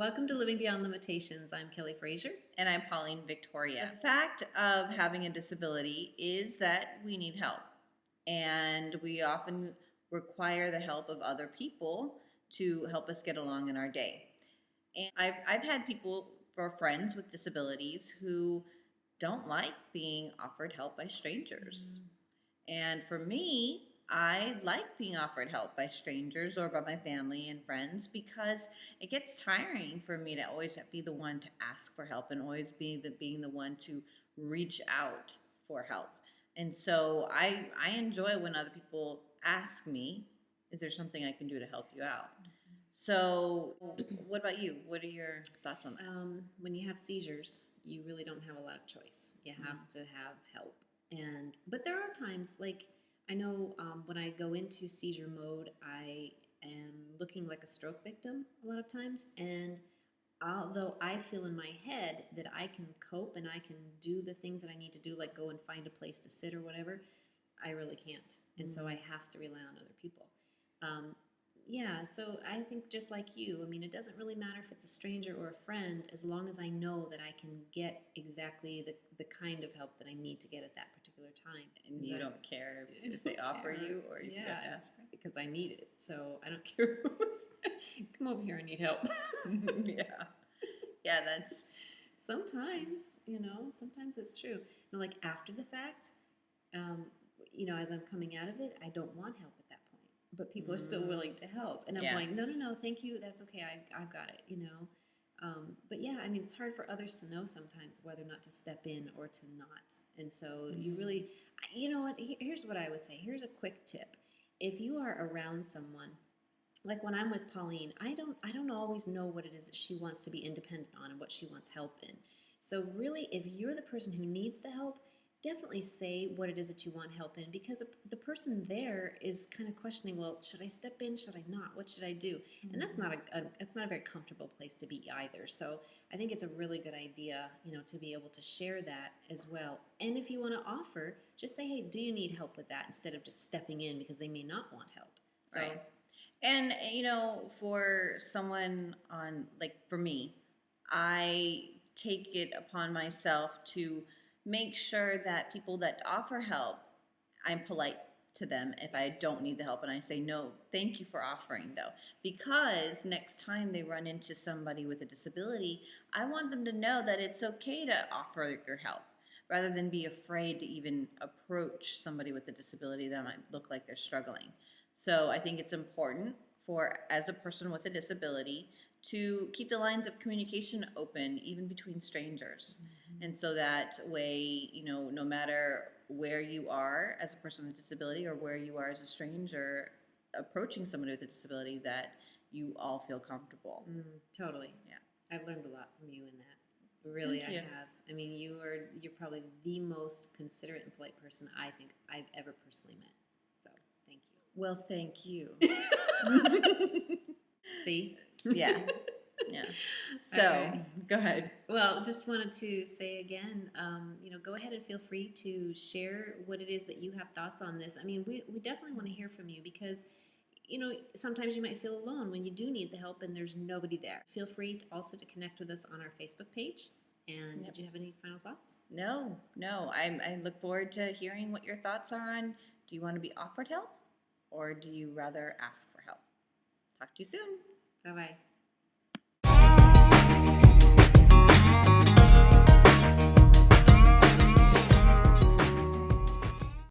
Welcome to Living Beyond Limitations. I'm Kellie Frazier. And I'm Pauline Victoria. The fact of having a disability is that we need help. And we often require the help of other people to help us get along in our day. And I've had people, or friends with disabilities, who don't like being offered help by strangers. And for me, I like being offered help by strangers or by my family and friends because it gets tiring for me to always be the one to ask for help and always being the one to reach out for help. And so I enjoy when other people ask me, is there something I can do to help you out? So what about you? What are your thoughts on that? When you have seizures, you really don't have a lot of choice. You have to have help. But there are times, like I know when I go into seizure mode, I am looking like a stroke victim a lot of times. And although I feel in my head that I can cope and I can do the things that I need to do, like go and find a place to sit or whatever, I really can't. And so I have to rely on other people. Yeah, so I think just like you, I mean, it doesn't really matter if it's a stranger or a friend, as long as I know that I can get exactly the kind of help that I need to get at that particular time. And you don't care if they offer you or you have to ask for it? Because I need it. So I don't care who's there. Come over here, I need help. Yeah. Yeah, that's... Sometimes, sometimes it's true. Like after the fact, as I'm coming out of it, I don't want help at that point. But people are still willing to help. And I'm going, no, thank you. That's okay. I've got it, But yeah, I mean, it's hard for others to know sometimes whether or not to step in or to not. And so you really, you know what, here's what I would say. Here's a quick tip. If you are around someone, like when I'm with Pauline, I don't always know what it is that she wants to be independent on and what she wants help in. So really, if you're the person who needs the help, definitely say what it is that you want help in, because the person there is kind of questioning, well, should I step in? Should I not? What should I do? And that's not a very comfortable place to be either. So I think it's a really good idea, to be able to share that as well. And if you want to offer, just say, hey, do you need help with that? Instead of just stepping in because they may not want help. So, right. And, for someone for me, I take it upon myself to make sure that people that offer help, I'm polite to them if I don't need the help, and I say, no, thank you for offering, though. Because next time they run into somebody with a disability, I want them to know that it's okay to offer your help, rather than be afraid to even approach somebody with a disability that might look like they're struggling. So I think it's important as a person with a disability, to keep the lines of communication open, even between strangers. And so that way, no matter where you are as a person with a disability or where you are as a stranger approaching somebody with a disability, that you all feel comfortable. Totally. Yeah. I've learned a lot from you in that. Really, I have. I mean, you're probably the most considerate and polite person I think I've ever personally met. So, thank you. Well, thank you. See? Yeah. Yeah. So, right. Go ahead. Well, just wanted to say again, go ahead and feel free to share what it is that you have thoughts on this. I mean, we definitely want to hear from you because, sometimes you might feel alone when you do need the help and there's nobody there. Feel free to connect with us on our Facebook page. And Did you have any final thoughts? No. I look forward to hearing what your thoughts are on. Do you want to be offered help or do you rather ask for help? Talk to you soon. Bye-bye.